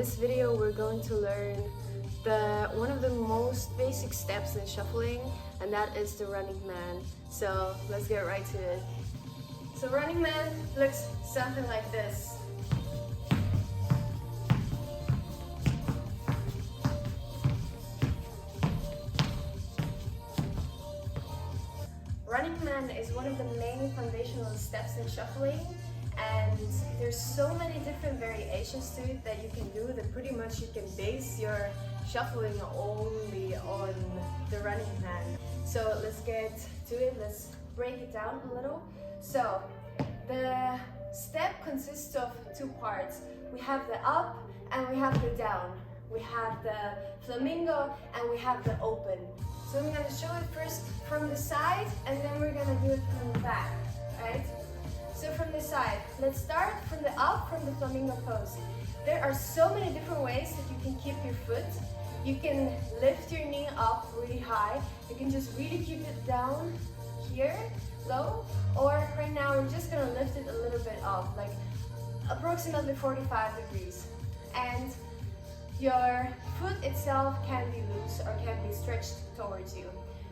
this video we're going to learn one of the most basic steps in shuffling, and that is the running man. So let's get right to it. So running man looks something like this. Running man is one of the main foundational steps in shuffling, and there's so many different variations to it that you can do that pretty much you can base your shuffling only on the running man. So let's get to it, let's break it down a little. So the step consists of two parts. We have the up and we have the down. We have the flamingo and we have the open. So I'm going to show it first from the side and then we're going to do it from the back, right? So from the side, let's start from the up, from the flamingo pose. There are so many different ways that you can keep your foot. You can lift your knee up really high. You can just really keep it down here, low. Or right now, we're just going to lift it a little bit up, like approximately 45 degrees. And your foot itself can be loose or can be stretched towards you.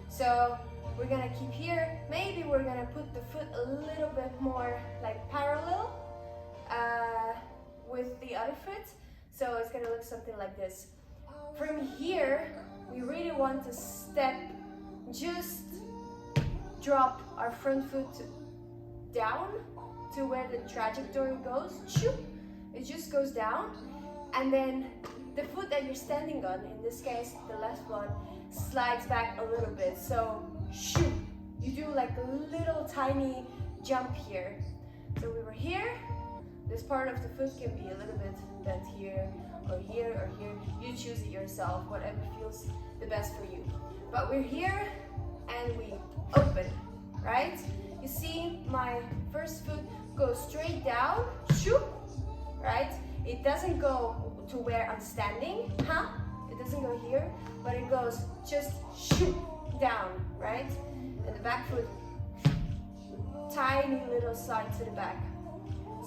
So we're gonna keep here. Maybe we're gonna put the foot a little bit more like parallel with the other foot. So it's gonna look something like this. From here, we really want to step, just drop our front foot down to where the trajectory goes. It just goes down, and then the foot that you're standing on, in this case the left one, slides back a little bit. So shoot, you do like a little tiny jump here. So we were here, this part of the foot can be a little bit bent here or here or here. You choose it yourself, whatever feels the best for you. But we're here and we open, right? You see my first foot goes straight down, shoot, right? It doesn't go to where I'm standing, It doesn't go here, but it goes just shoot down, right? And the back foot, tiny little slide to the back.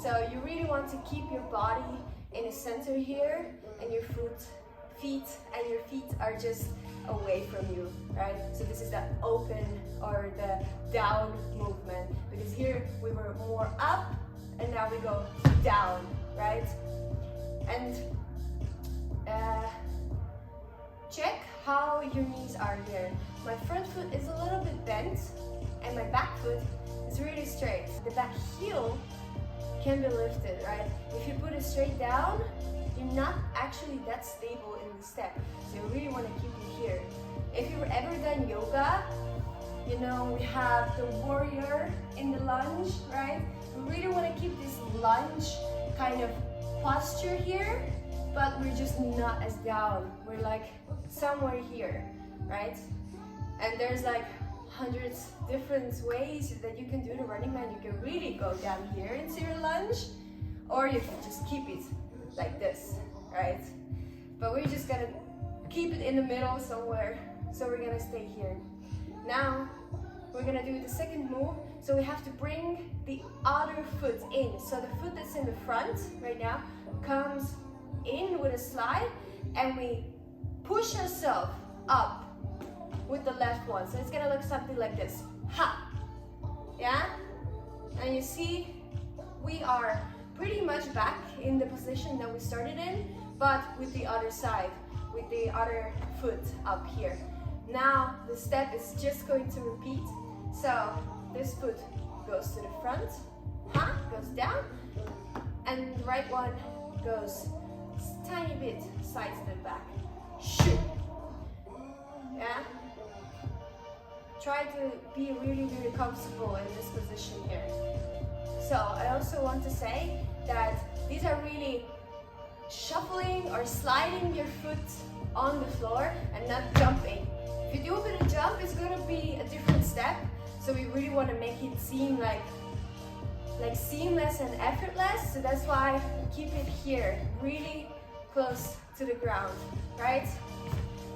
So you really want to keep your body in the center here, and your feet are just away from you, right? So this is the open or the down movement, because here we were more up and now we go down, right? And check how your knees are here. My front foot is a little bit bent and my back foot is really straight. The back heel can be lifted, right? If you put it straight down, you're not actually that stable in the step. So you really want to keep it here. If you've ever done yoga, you know we have the warrior in the lunge, right? We really want to keep this lunge kind of posture here, but we're just not as down. We're like somewhere here, right? And there's like hundreds different ways that you can do the running man. You can really go down here into your lunge, or you can just keep it like this, right? But we're just gonna keep it in the middle somewhere, so we're gonna stay here. Now we're gonna do the second move. So we have to bring the other foot in. So the foot that's in the front right now comes in with a slide, and we push ourselves up with the left one. So it's gonna look something like this. Ha! Yeah? And you see, we are pretty much back in the position that we started in, but with the other side, with the other foot up here. Now the step is just going to repeat. So this foot goes to the front, goes down, and the right one goes tiny bit side to the back. Shoot. Yeah? Try to be really, really comfortable in this position here. So I also want to say that these are really shuffling or sliding your foot on the floor and not jumping. If you do a bit of jump, it's going to be a different step. So we really want to make it seem like seamless and effortless. So that's why we keep it here, really close to the ground, right?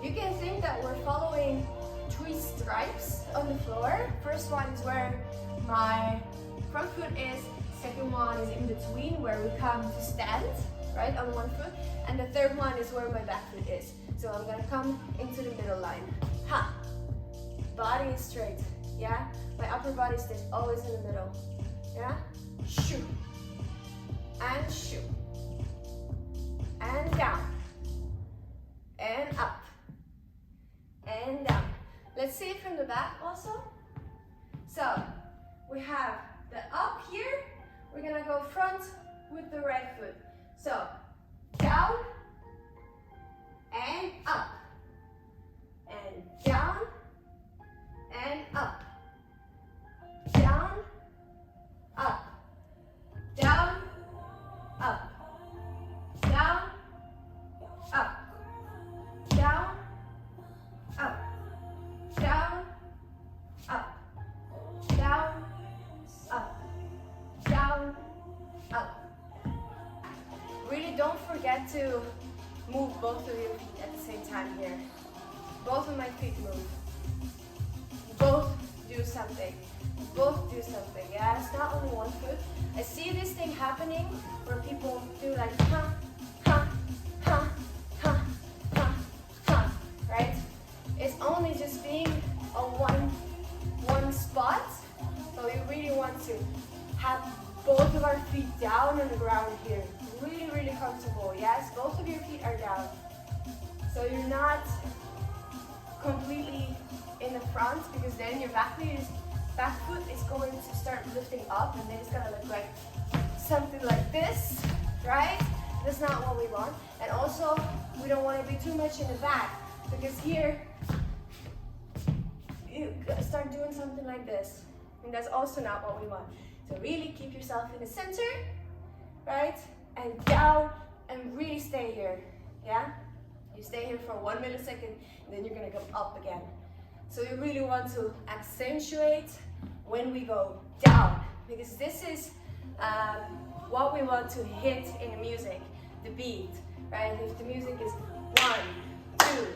You can think that we're following 3 stripes on the floor. First one is where my front foot is. Second one is in between, where we come to stand. right, on one foot. And the third one is where my back foot is. So I'm gonna come into the middle line. Ha! Body is straight, yeah? My upper body stays always in the middle, yeah? Shoo. And shoo. And down. And up. And down. Let's see it from the back also. So, we have the up here. We're gonna go front with the right foot. So, down. And up. And down. And up. Down. Up. Down. Up. Down. Up. Down. Up. Down. Up. Down. Up. Down. Up. Really don't forget to move both of your feet at the same time here. Both of my feet move. Both do something. Both do something. Yeah, it's not only one foot. I see this thing happening where people do like ha, ha, ha, ha, ha, ha, right? It's only just being on one spot, but we really want to have both of our feet down on the ground here. Really, really comfortable. Yes, both of your feet are down. So you're not completely in the front, because then your back foot is going to start lifting up, and then it's gonna look like something like this, right? That's not what we want. And also, we don't want to be too much in the back, because here you start doing something like this, and that's also not what we want. So really keep yourself in the center, right? And down, and really stay here, yeah? You stay here for 1 millisecond, and then you're gonna go up again. So you really want to accentuate when we go down, because this is what we want to hit in the music, the beat, right? If the music is 1, 2,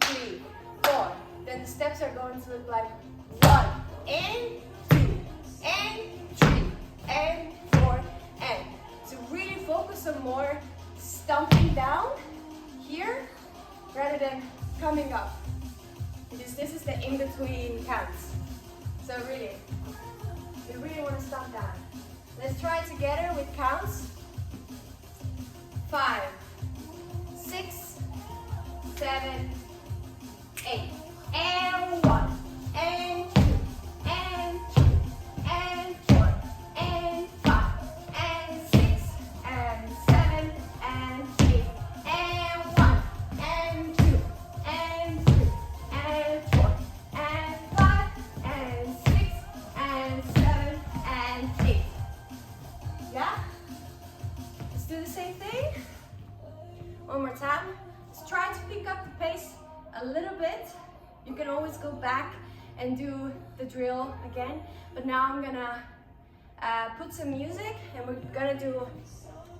3, 4, then the steps are going to look like 1 and 2 and 3 and 4 and. So really focus on more stomping down here rather than coming up, because this is the in-between counts. So really, you really want to stomp down. Let's try it together with counts. 5, 6, 7, 8, and 1, and 2, and 3, and 4, and 5, and 6, and 7, and 8, and 1, and 2, and 3, and 4, and 5, and 6, and 7, and 8. Yeah? Let's do the same thing. One more time. Let's try to pick up the pace a little bit. You can always go back and do the drill again. But now I'm gonna put some music, and we're gonna do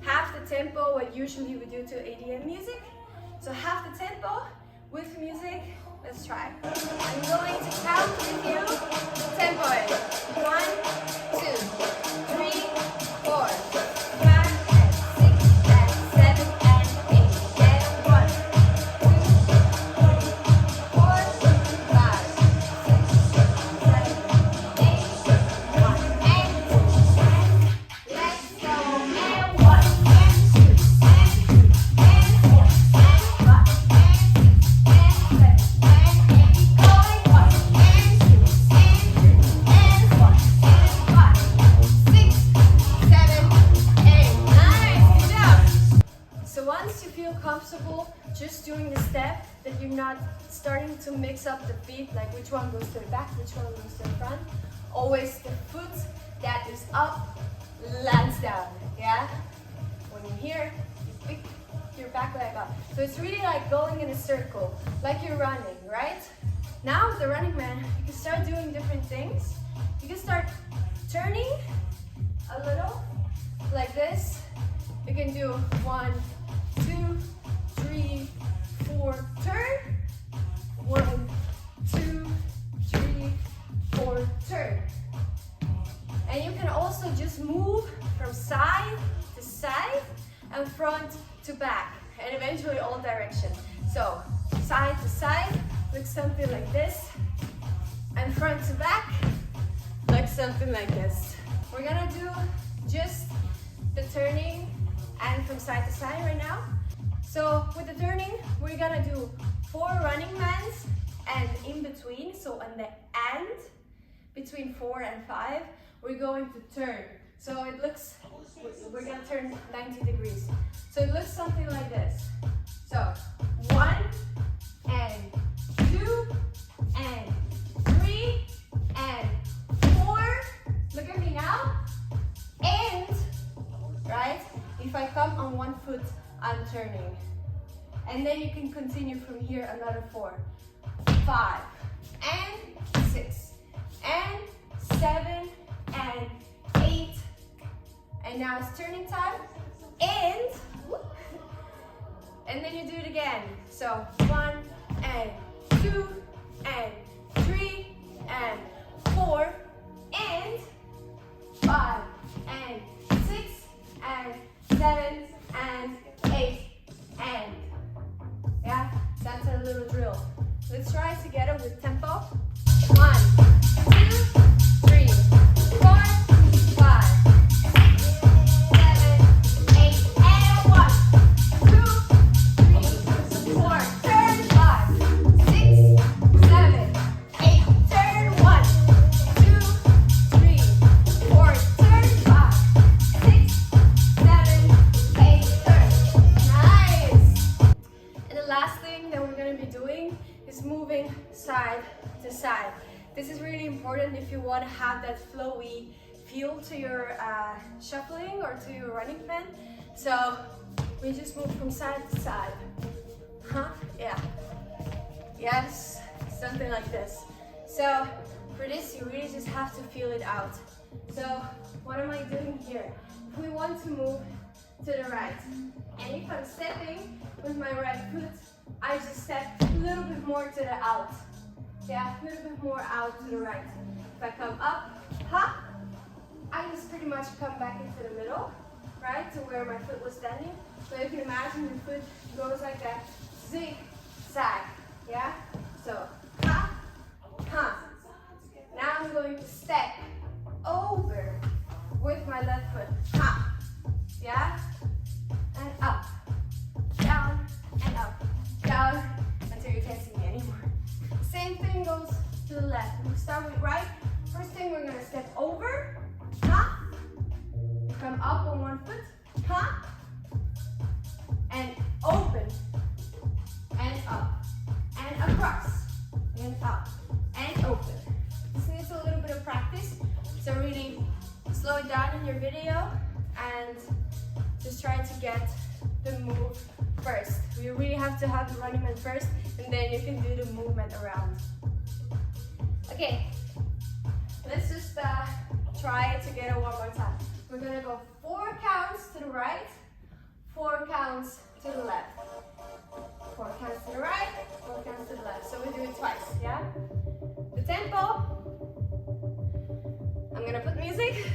half the tempo what usually we do to EDM music. So half the tempo with music. Let's try. I'm going to count with you. Tempo is 1, 2, 3, 4, 5, and 6, and 7, and 8, and 1, 2, 3, 4, 5, 6, 7, 8, 1, and 2, and let's go. And 1, and 2, and 3, and 4, and 5, and 6, and 7, and 8. Keep going. 1, and 2, and 3, and 4, and 5, 6, 7, 8. Nice, good job. So once you feel comfortable just doing the step, that you're not starting to mix up the feet, like which one goes to the back, which one goes to the front. Always the foot that is up lands down, yeah? When you're here, you pick your back leg up. So it's really like going in a circle, like you're running, right? Now with the Running Man, you can start doing different things. You can start turning a little, like this. You can do 1, 2, 3, 4, turn. 1, 2, 3, 4, turn. And you can also just move from side to side and front to back, and eventually all direction. So side to side, looks something like this, and front to back, looks something like this. We're gonna do just the turning and from side to side right now. So with the turning, we're gonna do 4 running mans and in between, so on the end, between 4 and 5, we're going to turn. So it looks, we're gonna turn 90 degrees. So it looks something like this. So 1 and 2 and 3 and 4. Look at me now. And, right, if I come on one foot, I'm turning. And then you can continue from here another 4, 5, and 6, and 7, and 8. And now it's turning time. And then you do it again. So 1 and 2 and 3 and 4 and 5 and 6 and 7 and 8 and yeah, that's our little drill. Let's try it together with tempo. 1, 2, 3, 4, 5, 6, 7, 8, and 1, 2, 3, 4, turn 5, 6, 7, 8, turn 1, 2, 3, 4, turn 5, 6, 7, 8, turn. Nice! And the last thing that we're going to be doing is moving side to side. This is really important if you want to have that flowy feel to your shuffling or to your running plan. So we just move from side to side. Yeah. Yes, something like this. So for this, you really just have to feel it out. So what am I doing here? If we want to move to the right, and if I'm stepping with my right foot, I just step a little bit more to the out. Yeah, a little bit more out to the right. If I come up, I just pretty much come back into the middle, right, to where my foot was standing. So you can imagine your foot goes like that, zig-zag, yeah? So, ha. Now I'm going to step over with my left foot, yeah? And up, down, and up, down, until you can't see me anymore. Same thing goes to the left. We start with right. First thing, we're gonna step over, come up on one foot, and open, and up, and across, and up, and open. This needs a little bit of practice, so really slow it down in your video and just try to get the move first. You really have to have the running man first, and then you can do the movement around. Okay, let's just try it together one more time. We're gonna go 4 counts to the right, 4 counts to the left. 4 counts to the right, 4 counts to the left. So we do it twice, yeah? The tempo, I'm gonna put music.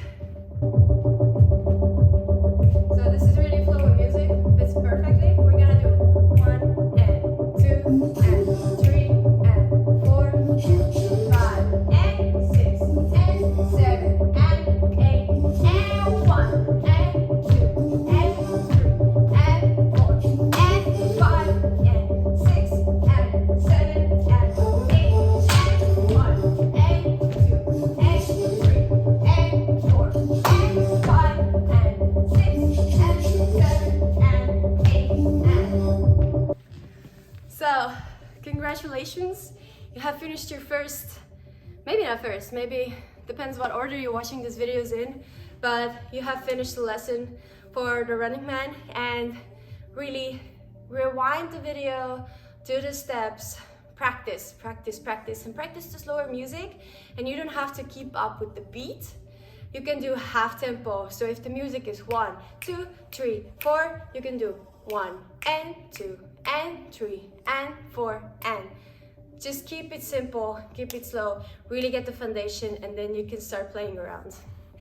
So this is really flowy music, fits perfectly. We're gonna do 1 and 2 and 3 and 4 and 5 and 6 and 7 and 8 and 1 and 2 and 3 and 4 and 5 and 6 and 7 and 8 and 1 and 2 and 3 and 4 and 5 and 6 and 7 and 8 and. So, congratulations. You have finished your first, maybe not first, maybe depends what order you're watching these videos in, but you have finished the lesson for the running man. And really rewind the video, do the steps, practice, practice, practice, and practice to slower music. And you don't have to keep up with the beat. You can do half tempo. So if the music is 1, 2, 3, 4, you can do 1 and 2 and 3 and 4 and. Just keep it simple, keep it slow, really get the foundation, and then you can start playing around.